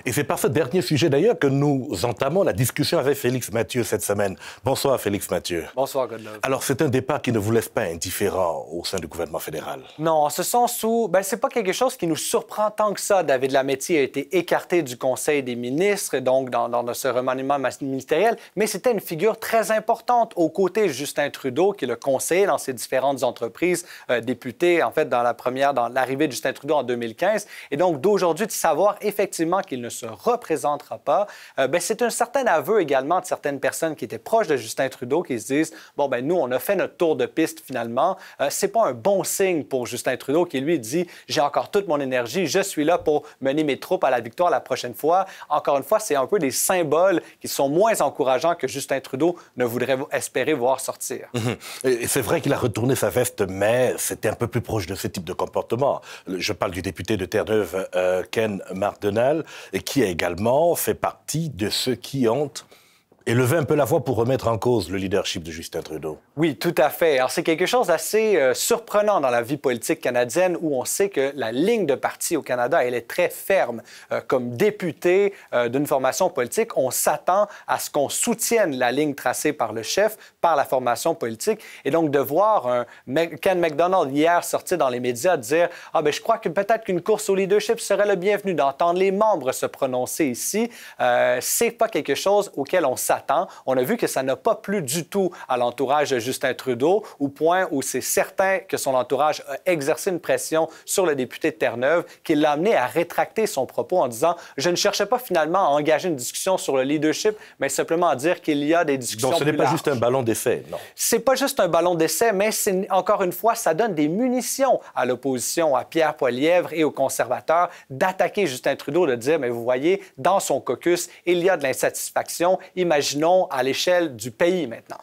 Et c'est par ce dernier sujet d'ailleurs que nous entamons la discussion avec Félix Mathieu cette semaine. Bonsoir Félix Mathieu. Bonsoir Godlove. Alors c'est un départ qui ne vous laisse pas indifférent au sein du gouvernement fédéral? Non, en ce sens où c'est pas quelque chose qui nous surprend tant que ça. David Lametti a été écarté du Conseil des ministres, donc dans ce remaniement ministériel, mais c'était une figure très importante aux côtés de Justin Trudeau, qui le conseillait dans ses différentes entreprises, député, en fait, dans l'arrivée de Justin Trudeau en 2015. Et donc, d'aujourd'hui, de savoir effectivement qu'il ne se représentera pas, c'est un certain aveu également de certaines personnes qui étaient proches de Justin Trudeau qui se disent, nous, on a fait notre tour de piste finalement. C'est pas un bon signe pour Justin Trudeau qui, lui, dit, j'ai encore toute mon énergie, je suis là pour mener mes troupes à la victoire la prochaine fois. Encore une fois, c'est un peu des symboles qui sont moins encourageants que Justin Trudeau ne voudrait espérer voir sortir. Et c'est vrai qu'il a retourné sa veste, mais c'était un peu plus proche de ce type de comportement. Je parle du député de Terre-Neuve, Ken Mardenal, qui a également fait partie de ceux qui ont élevé un peu la voix pour remettre en cause le leadership de Justin Trudeau. Oui, tout à fait. Alors, c'est quelque chose d'assez surprenant dans la vie politique canadienne où on sait que la ligne de parti au Canada, elle est très ferme. Comme député d'une formation politique, on s'attend à ce qu'on soutienne la ligne tracée par le chef, par la formation politique. Et donc, de voir Ken McDonald hier sortir dans les médias dire « je crois que peut-être qu'une course au leadership serait le bienvenu », d'entendre les membres se prononcer ici, c'est pas quelque chose auquel on s'attend. On a vu que ça n'a pas plu du tout à l'entourage de Justin Trudeau, au point où c'est certain que son entourage a exercé une pression sur le député de Terre-Neuve qui l'a amené à rétracter son propos en disant « Je ne cherchais pas finalement à engager une discussion sur le leadership, mais simplement à dire qu'il y a des discussions plus larges. » Donc ce n'est pas juste un ballon d'essai, non? C'est pas juste un ballon d'essai, mais encore une fois, ça donne des munitions à l'opposition, à Pierre Poilievre et aux conservateurs d'attaquer Justin Trudeau, de dire « Mais vous voyez, dans son caucus, il y a de l'insatisfaction. Imaginons à l'échelle du pays maintenant. »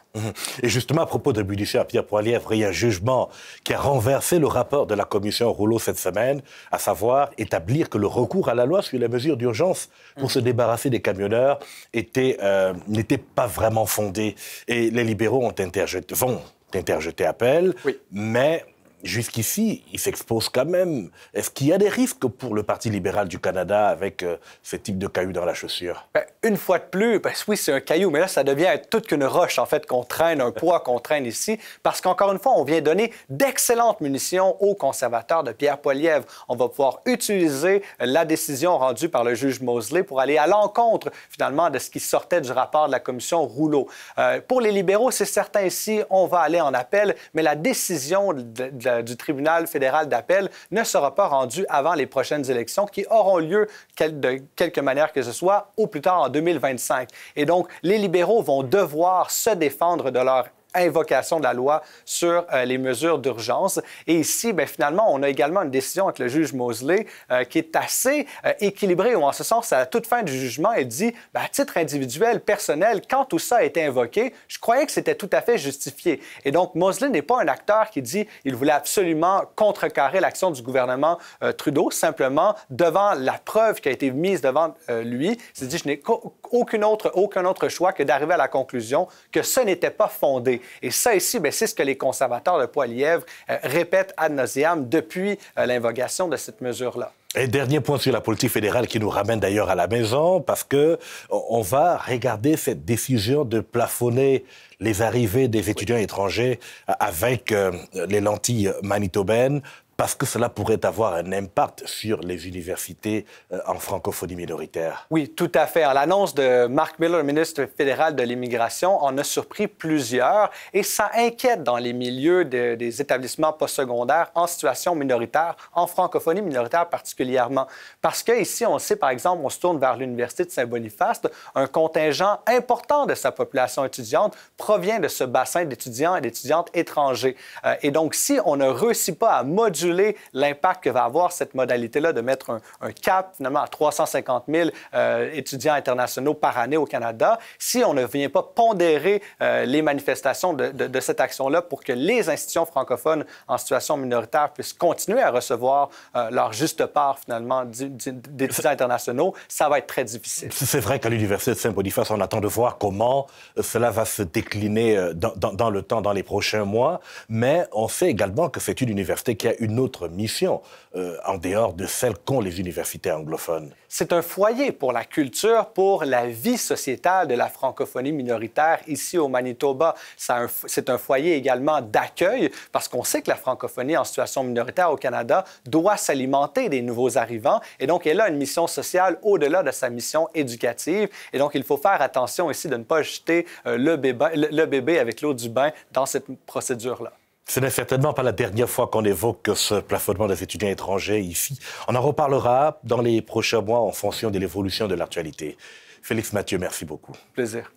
Et justement, à propos de Budichet à Pierre Poilievre, il y a un jugement qui a renversé le rapport de la commission Rouleau cette semaine, à savoir établir que le recours à la loi sur les mesures d'urgence pour se débarrasser des camionneurs n'était pas vraiment fondé. Et les libéraux vont interjeter appel, oui. Mais jusqu'ici, ils s'exposent quand même. Est-ce qu'il y a des risques pour le Parti libéral du Canada avec ce type de caillou dans la chaussure? Une fois de plus, oui, c'est un caillou, mais là, ça devient toute qu'une roche, en fait, qu'on traîne, un poids qu'on traîne ici, parce qu'encore une fois, on vient donner d'excellentes munitions aux conservateurs de Pierre Poilievre. On va pouvoir utiliser la décision rendue par le juge Mosley pour aller à l'encontre, finalement, de ce qui sortait du rapport de la commission Rouleau. Pour les libéraux, c'est certain ici, on va aller en appel, mais la décision du tribunal fédéral d'appel ne sera pas rendue avant les prochaines élections qui auront lieu de quelque manière que ce soit au plus tard en 2025. Et donc, les libéraux vont devoir se défendre de leur invocation de la loi sur les mesures d'urgence. Et ici, finalement, on a également une décision avec le juge Mosley qui est assez équilibrée, ou en ce sens, à la toute fin du jugement, il dit, à titre individuel, personnel, quand tout ça a été invoqué, je croyais que c'était tout à fait justifié. Et donc, Mosley n'est pas un acteur qui dit il voulait absolument contrecarrer l'action du gouvernement Trudeau, simplement, devant la preuve qui a été mise devant lui, il s'est dit, je n'ai aucun autre choix que d'arriver à la conclusion que ce n'était pas fondé. Et ça ici, c'est ce que les conservateurs de Poilievre répètent ad nauseam depuis l'invocation de cette mesure-là. Et dernier point sur la politique fédérale qui nous ramène d'ailleurs à la maison, parce que on va regarder cette décision de plafonner les arrivées des étudiants étrangers avec les lentilles manitobaines, parce que cela pourrait avoir un impact sur les universités en francophonie minoritaire. Oui, tout à fait. L'annonce de Mark Miller, ministre fédéral de l'Immigration, en a surpris plusieurs et ça inquiète dans les milieux des établissements postsecondaires en situation minoritaire, en francophonie minoritaire particulièrement. Parce qu'ici, on sait, par exemple, on se tourne vers l'Université de Saint-Boniface, un contingent important de sa population étudiante provient de ce bassin d'étudiants et d'étudiantes étrangers. Et donc, si on ne réussit pas à moduler l'impact que va avoir cette modalité-là de mettre un cap, finalement, à 350 000 étudiants internationaux par année au Canada, si on ne vient pas pondérer les manifestations de cette action-là pour que les institutions francophones en situation minoritaire puissent continuer à recevoir leur juste part, finalement, d'étudiants internationaux, ça va être très difficile. C'est vrai qu'à l'Université de Saint-Boniface, on attend de voir comment cela va se décliner dans le temps, dans les prochains mois, mais on sait également que c'est une université qui a une autre mission en dehors de celle qu'ont les universités anglophones? C'est un foyer pour la culture, pour la vie sociétale de la francophonie minoritaire ici au Manitoba. C'est un foyer également d'accueil parce qu'on sait que la francophonie en situation minoritaire au Canada doit s'alimenter des nouveaux arrivants et donc elle a une mission sociale au-delà de sa mission éducative. Et donc il faut faire attention ici de ne pas jeter le bébé avec l'eau du bain dans cette procédure-là. Ce n'est certainement pas la dernière fois qu'on évoque ce plafonnement des étudiants étrangers ici. On en reparlera dans les prochains mois en fonction de l'évolution de l'actualité. Félix Mathieu, merci beaucoup. Plaisir.